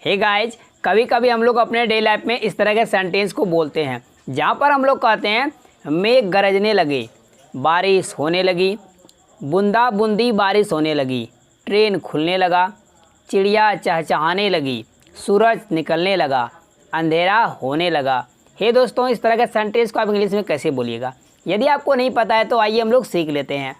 Hey guys, कभी कभी हम लोग अपने डे लाइफ में इस तरह के सेंटेंस को बोलते हैं जहाँ पर हम लोग कहते हैं मेघ गरजने लगे, बारिश होने लगी, बूंदा बूंदी बारिश होने लगी, ट्रेन खुलने लगा, चिड़िया चहचहाने लगी, सूरज निकलने लगा, अंधेरा होने लगा। हे दोस्तों, इस तरह के सेंटेंस को आप इंग्लिश में कैसे बोलिएगा? यदि आपको नहीं पता है तो आइए हम लोग सीख लेते हैं।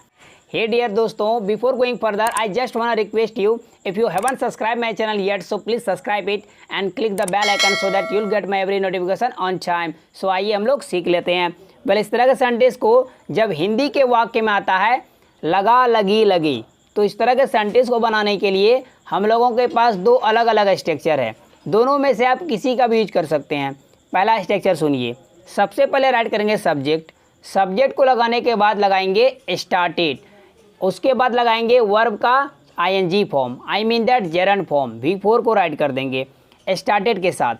हे डियर दोस्तों, before going further I just want request you, if you haven't subscribed my channel yet so please subscribe it and click the bell icon so that you'll get my every notification on time। so आइए हम लोग सीख लेते हैं। इस तरह के sentence को जब हिंदी के वाक्य में आता है लगा लगी लगी, तो इस तरह के सेंटेंस को बनाने के लिए हम लोगों के पास दो अलग अलग स्ट्रक्चर है। दोनों में से आप किसी का भी यूज कर सकते हैं। पहला स्ट्रक्चर सुनिए। सबसे पहले राइट करेंगे सब्जेक्ट, सब्जेक्ट को लगाने के बाद लगाएंगे स्टार्टेड, उसके बाद लगाएंगे वर्ब का ING form, I mean that gerund form, V4 को राइट कर देंगे स्टार्टेड के साथ।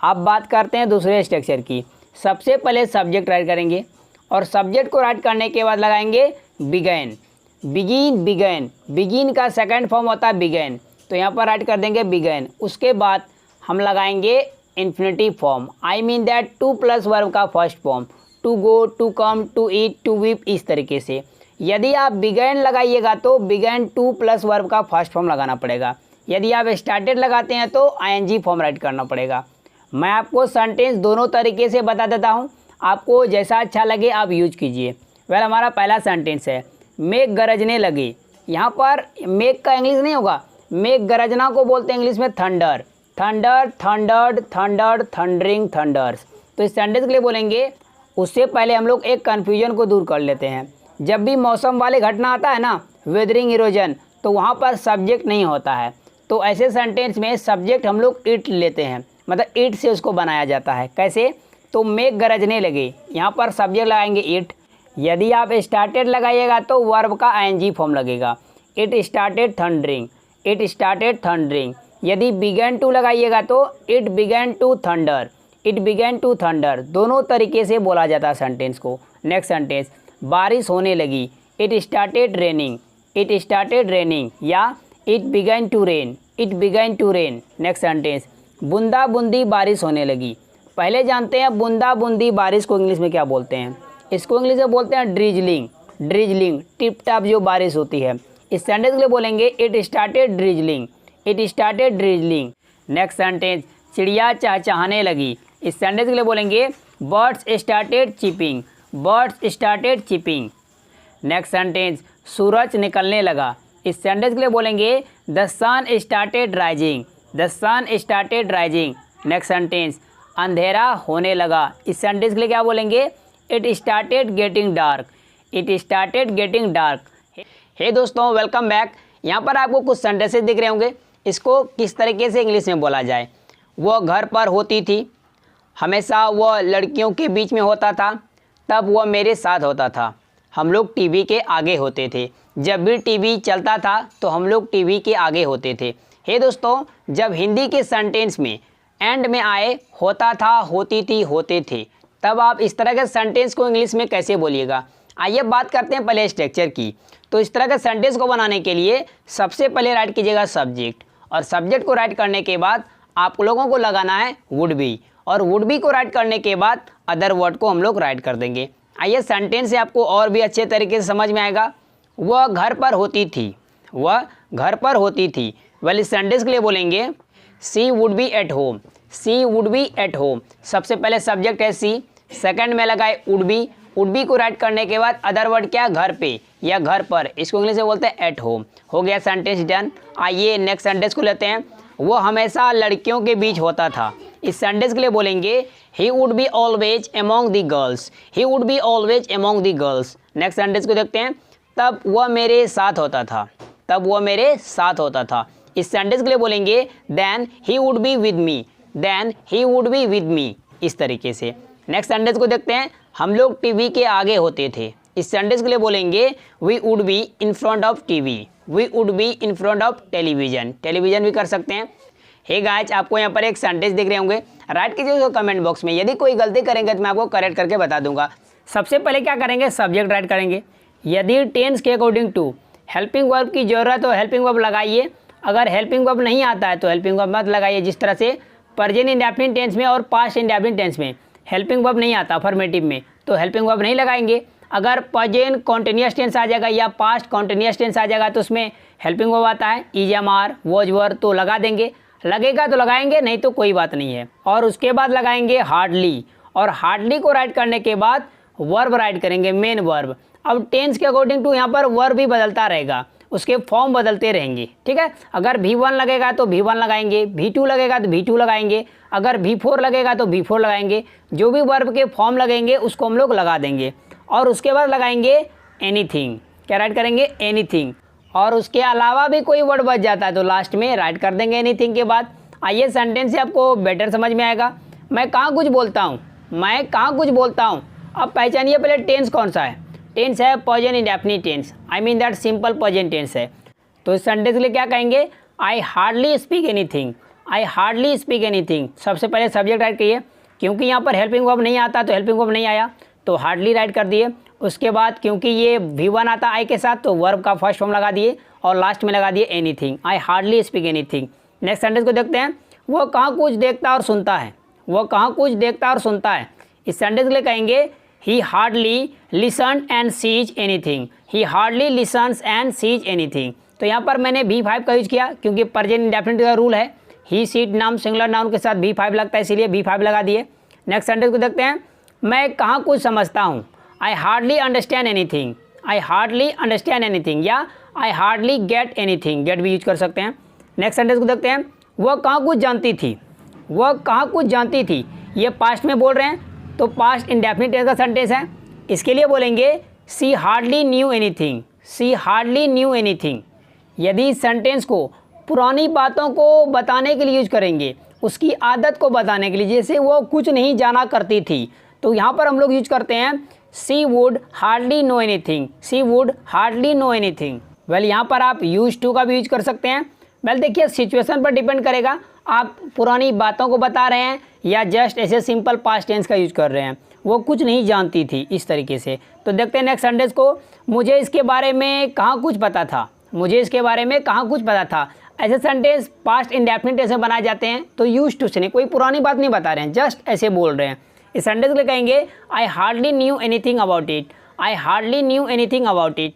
अब बात करते हैं दूसरे स्ट्रक्चर की। सबसे पहले सब्जेक्ट राइट करेंगे और सब्जेक्ट को राइट करने के बाद लगाएंगे बिगैन, बिगिन, बिगैन, बिगिन का सेकंड फॉर्म होता है बिगैन, तो यहाँ पर राइट कर देंगे बिगैन। उसके बाद हम लगाएंगे infinitive form, I mean that to plus verb का first form, to go, to come, to eat, to weep, इस तरीके से। यदि आप बिगैन लगाइएगा तो बिगैन टू प्लस वर्ब का फर्स्ट फॉर्म लगाना पड़ेगा। यदि आप स्टार्टेड लगाते हैं तो आईएनजी फॉर्म राइट करना पड़ेगा। मैं आपको सेंटेंस दोनों तरीके से बता देता हूं, आपको जैसा अच्छा लगे आप यूज कीजिए। हमारा पहला सेंटेंस है मेघ गरजने लगे। यहाँ पर मेघ का इंग्लिश नहीं होगा, मेघ गरजना को बोलते हैं इंग्लिश में thunder, thunder, thundered, thunder, thundering, thunder's. तो इस सेंटेंस के लिए बोलेंगे उससे पहले हम लोग एक कन्फ्यूजन को दूर कर लेते हैं। जब भी मौसम वाले घटना आता है ना, वेदरिंग इरोजन, तो वहाँ पर सब्जेक्ट नहीं होता है, तो ऐसे सेंटेंस में सब्जेक्ट हम लोग इट लेते हैं, मतलब इट से उसको बनाया जाता है। कैसे? तो मेघ गरजने लगे, यहाँ पर सब्जेक्ट लगाएंगे इट। यदि आप स्टार्टेड लगाइएगा तो वर्ब का आईएनजी फॉर्म लगेगा, it started thundering, it started thundering. यदि बिगैन टू लगाइएगा तो it began to thunder, it began to thunder. दोनों तरीके से बोला जाता है सेंटेंस को। नेक्स्ट सेंटेंस बारिश होने लगी, it started raining, it started raining, या it began to rain, it began to rain. Next sentence बूंदा बूंदी बारिश होने लगी। पहले जानते हैं बूंदा बूंदी बारिश को इंग्लिश में क्या बोलते हैं। इसको इंग्लिश में बोलते हैं ड्रिजलिंग, ड्रिजलिंग, टिप टाप जो बारिश होती है। इस सेंटेंस के लिए बोलेंगे it started drizzling, it started drizzling. Next sentence चिड़िया चहचहाने लगी। इस सेंटेंस के लिए बोलेंगे birds started chirping, birds started chirping. Next sentence सूरज निकलने लगा। इस सेंटेंस के लिए बोलेंगे the sun started rising, the sun started rising. Next sentence अंधेरा होने लगा। इस सेंटेंस के लिए क्या बोलेंगे? It started getting dark, it started getting dark. Hey दोस्तों, वेलकम बैक। यहाँ पर आपको कुछ सेंटेंसेस दिख रहे होंगे, इसको किस तरीके से इंग्लिश में बोला जाए। वो घर पर होती थी, हमेशा वो लड़कियों के बीच में होता था, तब वह मेरे साथ होता था, हम लोग टीवी के आगे होते थे। जब भी टीवी चलता था तो हम लोग टीवी के आगे होते थे। हे दोस्तों, जब हिंदी के सेंटेंस में एंड में आए होता था, होती थी, होते थे, तब आप इस तरह के सेंटेंस को इंग्लिश में कैसे बोलिएगा। आइए बात करते हैं पहले स्ट्रक्चर की। तो इस तरह के सेंटेंस को बनाने के लिए सबसे पहले राइट कीजिएगा सब्जेक्ट, और सब्जेक्ट को राइट करने के बाद आप लोगों को लगाना है वुड बी, और वुड बी को राइट करने के बाद अदर वर्ड को हम लोग राइट कर देंगे। आइए सेंटेंस से आपको और भी अच्छे तरीके से समझ में आएगा। वह घर पर होती थी, वह घर पर होती थी। इस सेंटेंस के लिए बोलेंगे she would be at home, she would be at home. सबसे पहले सब्जेक्ट है सी, सेकंड में लगाए वुड बी, वुड बी को राइट करने के बाद अदर वर्ड क्या? घर पे या घर पर, इसको इंग्लिश में बोलते हैं एट होम। हो गया सेंटेंस डन। आइए नेक्स्ट सेंटेंस को लेते हैं। वो हमेशा लड़कियों के बीच होता था। इस सेंटेंस के लिए बोलेंगे ही would be always among the girls, he would be always among the girls. Next sentence को देखते हैं। तब वह मेरे साथ होता था, तब वह मेरे साथ होता था। इस सेंटेंस के लिए बोलेंगे then he would be with me, then he would be with me, इस तरीके से। नेक्स्ट सेंटेंस को देखते हैं। हम लोग टीवी के आगे होते थे। इस सेंटेंस के लिए बोलेंगे we would be in front of TV, we would be in front of television, television भी कर सकते हैं। हे गाइस, आपको यहाँ पर एक सेंटेंस दिख रहे होंगे, राइट कीजिए उसको कमेंट बॉक्स में। यदि कोई गलती करेंगे तो मैं आपको करेक्ट करके बता दूंगा। सबसे पहले क्या करेंगे? सब्जेक्ट राइट करेंगे। यदि टेंस के अकॉर्डिंग टू हेल्पिंग वर्ब की जरूरत हो हेल्पिंग वर्ब लगाइए, अगर हेल्पिंग वर्ब नहीं आता है तो हेल्पिंग वर्ब मत लगाइए। जिस तरह से प्रेजेंट इंडेफिनिट टेंस में और पास्ट इंडेफिनिट टेंस में हेल्पिंग वर्ब नहीं आता अफर्मेटिव में, तो हेल्पिंग वर्ब नहीं लगाएंगे। अगर प्रेजेंट कॉन्टिन्यूअस टेंस आ जाएगा या पास्ट कॉन्टिन्यूअस टेंस आ जाएगा तो उसमें हेल्पिंग वर्ब आता है इज, एम, आर, वॉज, वर, तो लगा देंगे। लगेगा तो लगाएंगे, नहीं तो कोई बात नहीं है। और उसके बाद लगाएंगे हार्डली, और हार्डली को राइट करने के बाद वर्ब राइट करेंगे, मेन वर्ब। अब टेंस के अकॉर्डिंग टू यहाँ पर वर्ब भी बदलता रहेगा, उसके फॉर्म बदलते रहेंगे, ठीक है। अगर V1 लगेगा तो V1 लगाएंगे, V2 लगेगा तो V2 लगाएंगे, अगर V4 लगेगा तो V4 लगाएंगे। जो भी वर्ब के फॉर्म लगेंगे उसको हम लोग लगा देंगे। और उसके बाद लगाएंगे एनीथिंग, क्या राइट करेंगे, एनीथिंग। और उसके अलावा भी कोई वर्ड बच जाता है तो लास्ट में राइट कर देंगे एनीथिंग के बाद। आइए सेंटेंस से आपको बेटर समझ में आएगा। मैं कहाँ कुछ बोलता हूँ, मैं कहाँ कुछ बोलता हूँ। अब पहचानिए पहले टेंस कौन सा है। टेंस है present indefinite tense, I mean that simple present tense है। तो इस सेंटेंस के लिए क्या कहेंगे, I hardly speak anything, I hardly speak anything. सबसे पहले सब्जेक्ट राइट करिए, क्योंकि यहाँ पर हेल्पिंग वर्ब नहीं आता तो हेल्पिंग वर्ब नहीं आया तो हार्डली राइट कर दिए। उसके बाद क्योंकि ये V1 आता आई के साथ तो वर्ब का फर्स्ट फॉर्म लगा दिए और लास्ट में लगा दिए anything, I hardly speak anything. Next sentence को देखते हैं, वो कहाँ कुछ देखता और सुनता है, वो कहाँ कुछ देखता और सुनता है। इस सेंटेंस के लिए कहेंगे he hardly listen and sees anything, he hardly listens and sees anything. तो यहाँ पर मैंने V5 का यूज किया क्योंकि प्रेजेंट इंडेफिनिट का रूल है, ही सीट नाउन सिंगुलर नाउन के साथ V5 लगता है, इसीलिए V5 लगा दिए। नेक्स्ट सेंटेंस को देखते हैं, मैं कहाँ कुछ समझता हूँ, I hardly understand anything, I hardly understand anything, या I hardly get anything, get भी यूज कर सकते हैं। नेक्स्ट सेंटेंस को देखते हैं, वह कहाँ कुछ जानती थी, वह कहाँ कुछ जानती थी। ये पास्ट में बोल रहे हैं तो पास्ट इंडेफिनिट टेंस का सेंटेंस है। इसके लिए बोलेंगे सी हार्डली न्यू एनीथिंग, सी हार्डली न्यू एनीथिंग। यदि इस सेंटेंस को पुरानी बातों को बताने के लिए यूज करेंगे, उसकी आदत को बताने के लिए, जैसे वो कुछ नहीं जाना करती थी, तो यहाँ पर हम लोग यूज करते हैं she would hardly know anything, she would hardly know anything. Well यहाँ पर आप यूज टू का भी यूज कर सकते हैं। वेल देखिए सिचुएशन पर डिपेंड करेगा, आप पुरानी बातों को बता रहे हैं या जस्ट ऐसे सिंपल पास्ट टेंस का यूज कर रहे हैं, वो कुछ नहीं जानती थी, इस तरीके से। तो देखते हैं नेक्स्ट सेंटेंस को, मुझे इसके बारे में कहाँ कुछ पता था, मुझे इसके बारे में कहाँ कुछ पता था। ऐसे सेंटेंस पास्ट इंडेफिनिट टेंस में बनाए जाते हैं तो यूज टू से नहीं, कोई पुरानी बात नहीं बता रहे हैं, जस्ट ऐसे बोल रहे हैं। इस सेंटेंस के लिए कहेंगे I hardly new anything about it, I hardly new anything about it.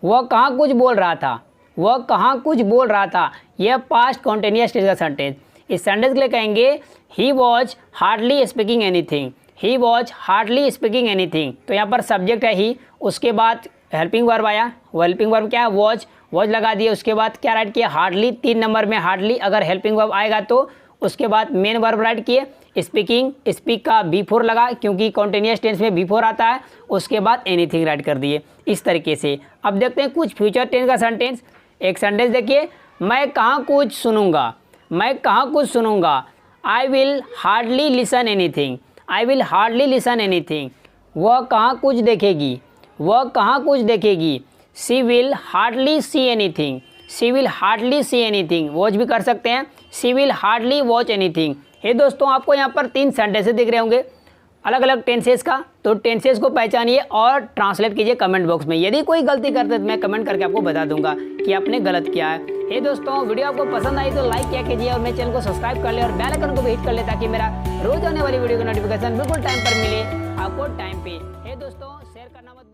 वह कहाँ कुछ बोल रहा था, वह कहाँ कुछ बोल रहा था, यह पास्ट कॉन्टिन्यूअस टेंस का सेंटेंस। इस सेंटेंस के लिए कहेंगे he was hardly speaking anything, he was hardly speaking anything. तो यहाँ पर सब्जेक्ट है ही, उसके बाद हेल्पिंग वर्ब आया, वो हेल्पिंग वर्ब क्या है, वॉज, वॉज लगा दिए। उसके बाद क्या राइट किया, हार्डली, 3 नंबर में हार्डली। अगर हेल्पिंग वर्ब आएगा तो उसके बाद मेन वर्ब राइट किए, स्पीकिंग, स्पीक का B4 लगा क्योंकि कॉन्टिन्यूअस टेंस में B4 आता है। उसके बाद एनीथिंग राइट कर दिए, इस तरीके से। अब देखते हैं कुछ फ्यूचर टेंस का सेंटेंस। एक सेंटेंस देखिए, मैं कहाँ कुछ सुनूंगा, मैं कहाँ कुछ सुनूंगा, I will hardly listen anything, I will hardly listen anything. वह कहाँ कुछ देखेगी, वह कहाँ कुछ देखेगी, she will hardly see anything, she will hardly see anything. Watch भी कर सकते हैं, she will hardly watch anything. Hey दोस्तों, आपको यहाँ पर 3 सेंटेंसेस दिख रहे होंगे अलग अलग टेंसेस का, तो टेंसेस को पहचानिए और ट्रांसलेट कीजिए कमेंट बॉक्स में। यदि कोई गलती करते तो मैं कमेंट करके आपको बता दूंगा कि आपने गलत किया है। हे दोस्तों, वीडियो आपको पसंद आई तो लाइक किया कीजिए और मेरे चैनल को सब्सक्राइब कर ले और बेल आइकन को भी हिट कर ले ताकि मेरा रोज आने वाली वीडियो का नोटिफिकेशन बिल्कुल टाइम पर मिले आपको टाइम पे। हे दोस्तों, शेयर करना मत